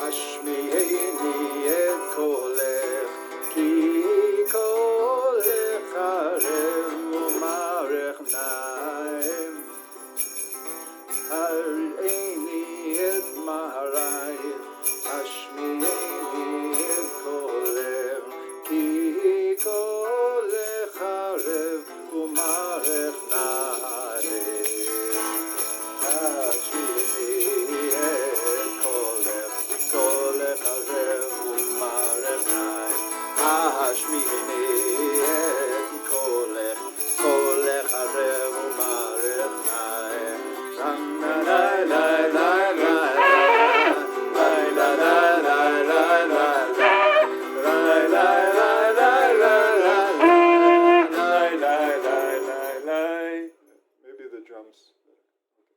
השמיעיני את קולך, כי קולך ערב ומערך נעים. הראיני את מהרייך, השמיעיני את קולך, כי קולך ערב ומערך נעים. השמיעיני את קולך, קולך ערב ומערך נעים. השמיעיני את קולך, קולך ערב ומערך נעים. Maybe the drums.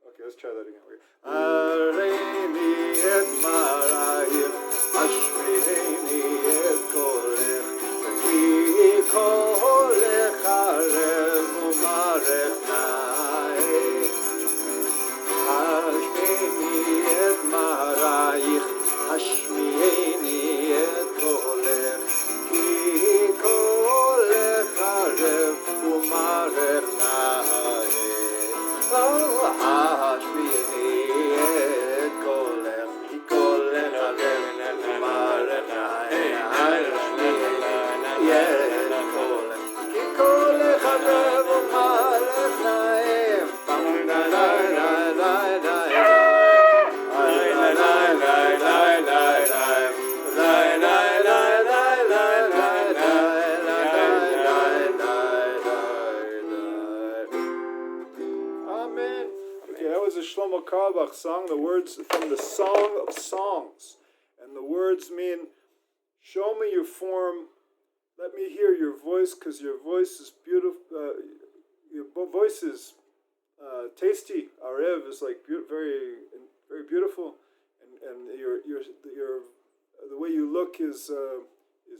Okay, let's try that again. הריני את מרייך, השמיעיני את קולך, כי קולך ערב ומערך נעים. השמיעיני את מרייך, השמיעיני את קולך, כי קולך ערב ומערך נעים. השמיעיני את קולך, כי קולך ערב ומערך נעים. השמיעיני את קולך, כי קולך ערב ומערך נעים. Amen. Okay, that was a Shlomo Carlebach song, the words from the Song of Songs. And the words mean, show me your form, let me hear your voice, because your voice is beautiful, your voice is tasty. Arev is like very, very beautiful, and your the way you look is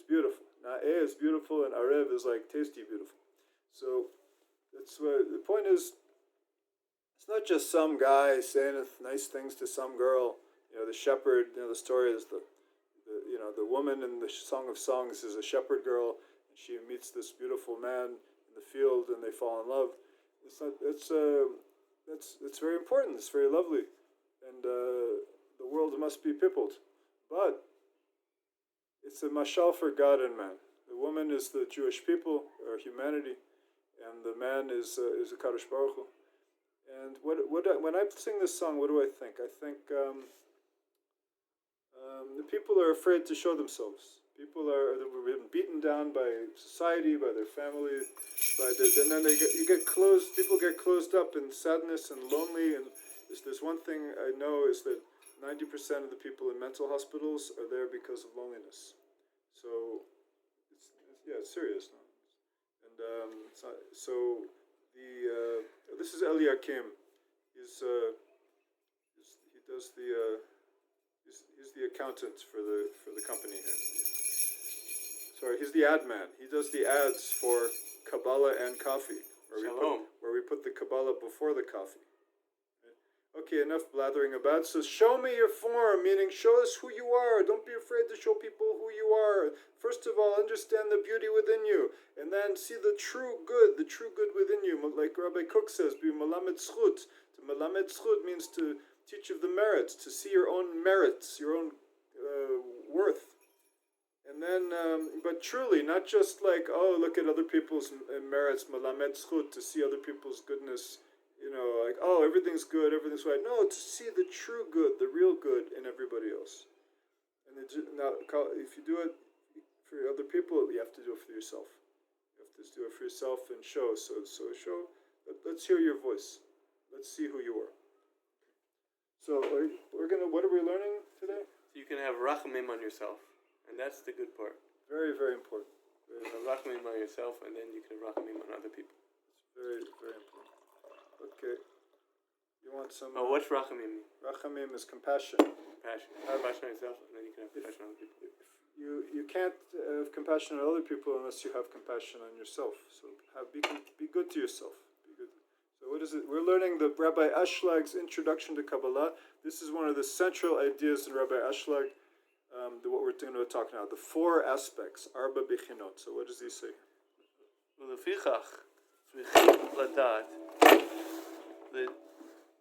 beautiful. Na'eh is beautiful, and Arev is like tasty, beautiful. So that's what the point is. It's not just some guy saying nice things to some girl. You know, the shepherd. You know, the story is the woman in the Song of Songs is a shepherd girl, and she meets this beautiful man in the field, and they fall in love. It's very important. It's very lovely, and the world must be peopled. But it's a mashal for God and man. The woman is the Jewish people or humanity, and the man is a Kadosh Baruch Hu. And when I sing this song, what do I think? I think the people are afraid to show themselves. People are been beaten down by society, by their family, and then people get closed up in sadness and lonely. And there's one thing I know is that 90% of the people in mental hospitals are there because of loneliness. So it's serious. No? And this is Elyakeem. He's the accountant for the company here. Sorry, he's the ad man. He does the ads for Kabbalah and coffee, where we put the Kabbalah before the coffee. Okay, enough blathering about. So show me your form, meaning show us who you are. Don't be afraid to show people who you are. First of all, understand the beauty within you, and then see the true good within you. Like Rabbi Cook says, be malamed zchut. To malamed zchut means to teach of the merits, to see your own merits, your own worth. And then, but truly, not just like, oh, look at other people's merits, malamed zchut, to see other people's goodness. You know, like, oh, everything's good, everything's right. No, to see the true good, the real good in everybody else. And now, if you do it for other people, you have to do it for yourself. You have to do it for yourself and show. So show. Let's hear your voice. Let's see who you are. So we're gonna. What are we learning today? You can have rachamim on yourself, and that's the good part. Very, very important. You can have rachamim on yourself, and then you can have rachamim on other people. It's very, very important. Okay. You want some... Oh, what's rachamim mean? Rachamim is compassion. Compassion. Have compassion on yourself, and then you can have compassion on other people. You can't have compassion on other people unless you have compassion on yourself. So be good to yourself. Be good. So what is it? We're learning the Rabbi Ashlag's Introduction to Kabbalah. This is one of the central ideas in Rabbi Ashlag. what we're going to talk now, the 4 aspects, Arba Bichinot. So what does he say? ולפיכך צריכים לדעת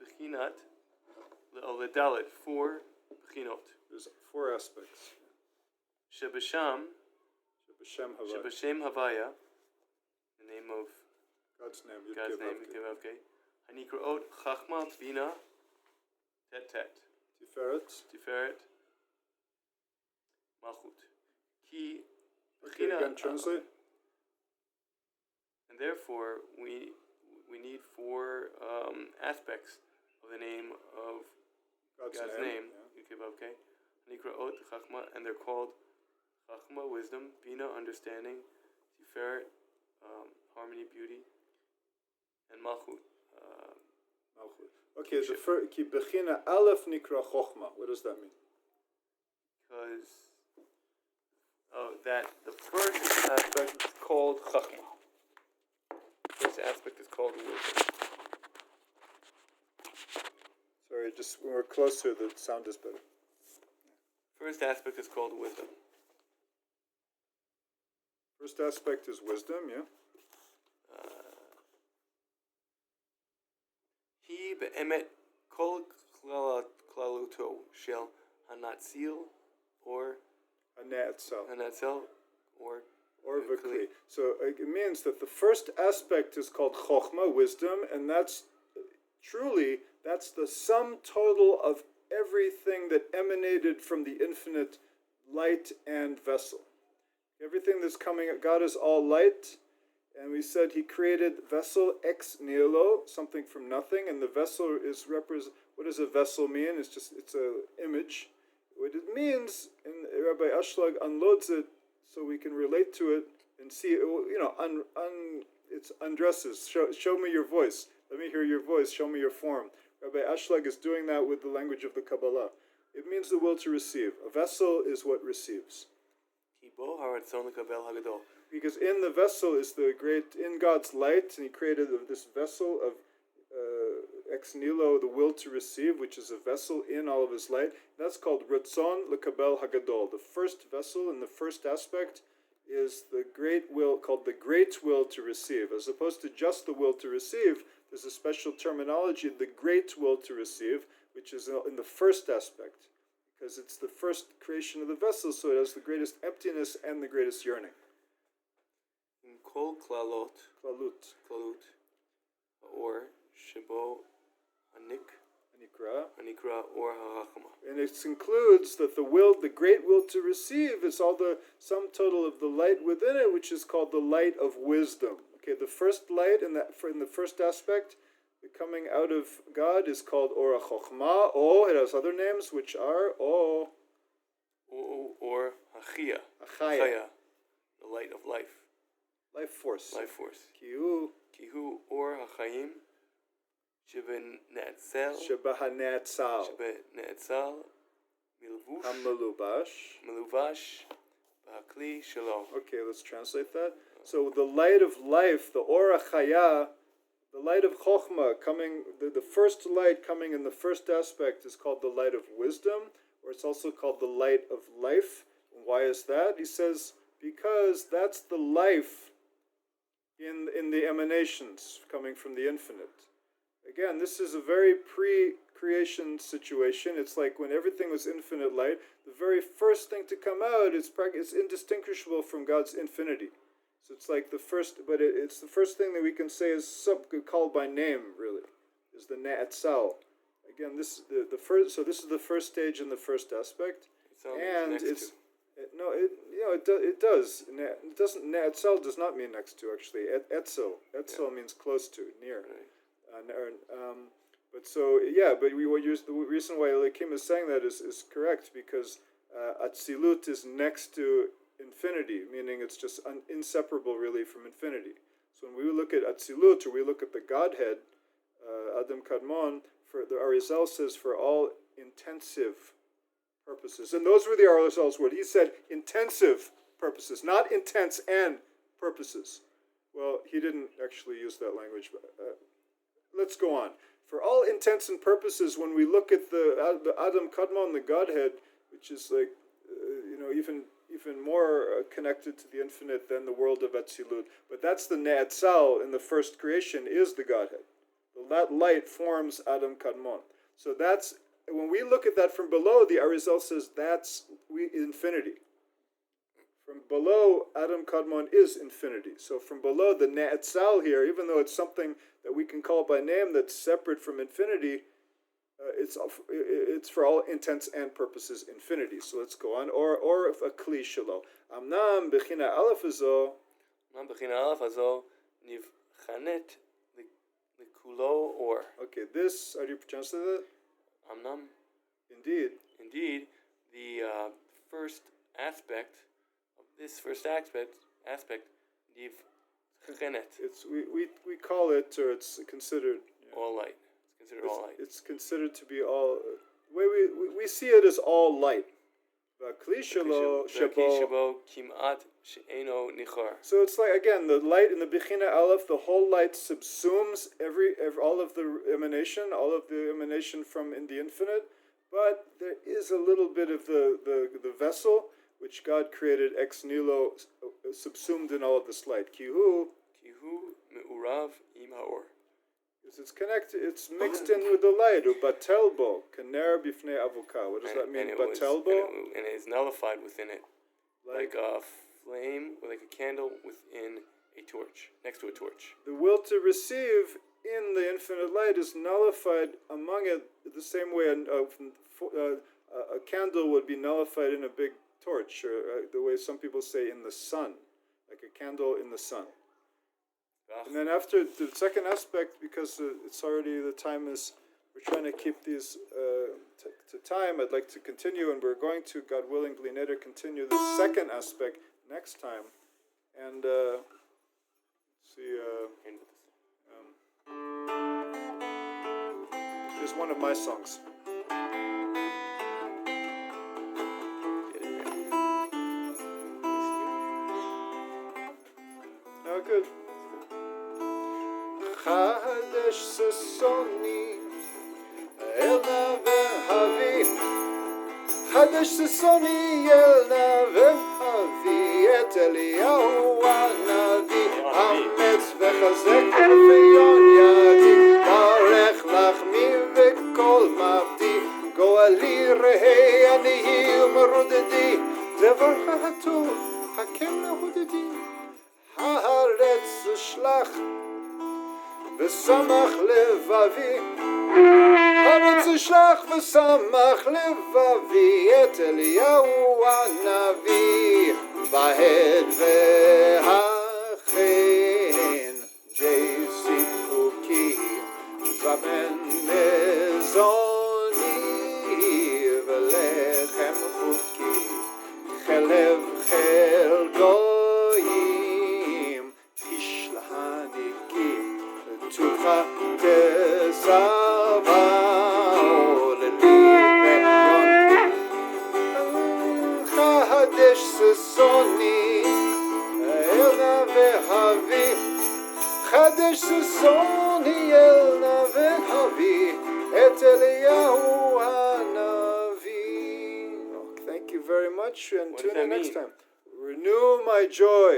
לבחינת, או לדלת, 4 בחינות. There's 4 aspects. שבשם הוויה, the name of God's name, Yud-Kei-Vav-Kei, הנקראות חכמה, בינה, tet, Tiferet, Malchut. כי בחינה, again, translate. and therefore we need 4 aspects of the name of God's name, Yud-Kei-Vav-Kei, Nikraot, Chachma, and they're called Chachma, wisdom, Bina, understanding, Tiferet, harmony, beauty, and Malchut. Okay, the first, ki bechina aleph nikra chochma. What does that mean? Because that the first aspect is called Chachma. First aspect is called wisdom. Sorry, just when we're closer, the sound is better. First aspect is called wisdom. First aspect is wisdom, yeah? He be'emet kol klaluto shel hanatzil or hanatzel or v'kli. So it means that the first aspect is called chochma, wisdom, and that's the sum total of everything that emanated from the infinite light and vessel. Everything that's coming, God is all light, and we said He created vessel ex nihilo, something from nothing, and the vessel is what does a vessel mean? It's an image. What it means, and Rabbi Ashlag unloads it so we can relate to it and see it. It undresses. Show me your voice. Let me hear your voice. Show me your form. Rabbi Ashlag is doing that with the language of the Kabbalah. It means the will to receive. A vessel is what receives. Because in the vessel is in God's light, and He created this vessel of ex nihilo, the will to receive, which is a vessel in all of His light. That's called Ratzon Lekabel Hagadol. The first vessel in the first aspect is the great will, called the great will to receive. As opposed to just the will to receive, there's a special terminology, the great will to receive, which is in the first aspect, because it's the first creation of the vessel, so it has the greatest emptiness and the greatest yearning. Kol klalut, or shebo hanikra or hachama. And it includes that the great will to receive is all the sum total of the light within it, which is called the light of wisdom. Okay, the first light in the first aspect, the coming out of God, is called Or Chochma. It has other names, which are or Hachia, the light of life. Life force. Kihu or Hachayim, Sheben Ne'etzal, Meluvash, Ba'akli Shalom. Okay, let's translate that. So the light of life, the Or Chaya, the light of Chochma, the first light coming in the first aspect is called the light of wisdom, or it's also called the light of life. Why is that? He says, because that's the life in the emanations coming from the infinite. Again, this is a very pre-creation situation. It's like when everything was infinite light, the very first thing to come out is indistinguishable from God's infinity. So it's like it's the first thing that we can say is called by name, really, is the Ne'etzal. Again, this is the first. So this is the first stage in the first aspect, and it's it does. It doesn't. Ne'etzal does not mean next to, actually. Etzel means close to, near. The reason why Elyakeem is saying that is correct, because Atzilut is next to infinity, meaning it's just inseparable really from infinity. So when we look at Atzilut, or we look at the Godhead, Adam Kadmon, the Arizal says for all intensive purposes. And those were the Arizal's words. He said intensive purposes, not intense and purposes. Well, he didn't actually use that language, but let's go on. For all intents and purposes, when we look at the Adam Kadmon, the Godhead, which is like even more connected to the infinite than the world of Atzilut. But that's the Ne'etzal in the first creation is the Godhead. That light forms Adam Kadmon. So that's, when we look at that from below, the Arizal says that's infinity. From below, Adam Kadmon is infinity. So from below, the Ne'etzal here, even though it's something that we can call by name that's separate from infinity, it's for all intents and purposes infinity. So let's go on. Or if a kli shelo. Amnam bechina aleph hazo. Amnam bechina aleph hazo nivchanet likulo or. Okay, this, how do you pronounce that? Amnam. Indeed, the first aspect of this first aspect nivchanet. It's we call it, or it's considered all light. All light. It's considered to be all. The way we see it as all light. So it's like, again, the light in the Bechina Aleph, the whole light subsumes all of the emanation from in the infinite, but there is a little bit of the vessel which God created ex nihilo, subsumed in all of this light. Kihu me'urav im ha'or. It's connected. It's mixed in with the light. Batelbo kaner bifnei avuka. What does that mean? Batelbo, and it is nullified within it, like a flame, or like a candle within a torch, next to a torch. The will to receive in the infinite light is nullified among it the same way a candle would be nullified in a big torch, or the way some people say in the sun, like a candle in the sun. And then after the second aspect, because it's already, the time is, we're trying to keep these to time, I'd like to continue, and we're going to, God willing, bli neder, continue the second aspect next time. And see, here's one of my songs. Oh, good. חדש ששוני אל נווה אבי חדש ששוני אל נווה אבי את אליהו הנביא אמץ וחזק ופיון ידי ברך לחמי וכל מבדי גואלי ראה עניי ומרודדי דבר הטוב הקם להודדי הארץ שלח ושמח לבבי הארץ שלח ושמח לבבי את אליהו הנביא בהד והחן ג'י סיפוקי זמן מזוני ולחם חוקי חלב חלגו תסבאו לליבון חדש ששוני אל נווה אבי חדש ששוני אל נווה אבי את אליהו הנביא. Thank you very much, and tune in next time. Renew my joy.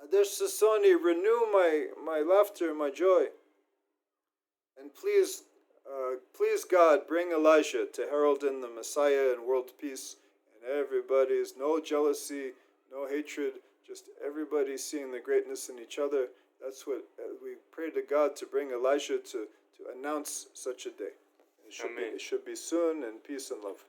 Adesh Sasoni, renew my laughter, my joy. And please God, bring Elijah to herald in the Messiah and world peace, and everybody's no jealousy, no hatred, just everybody seeing the greatness in each other. That's what we pray to God, to bring Elijah to announce such a day. It should be soon, and peace and love.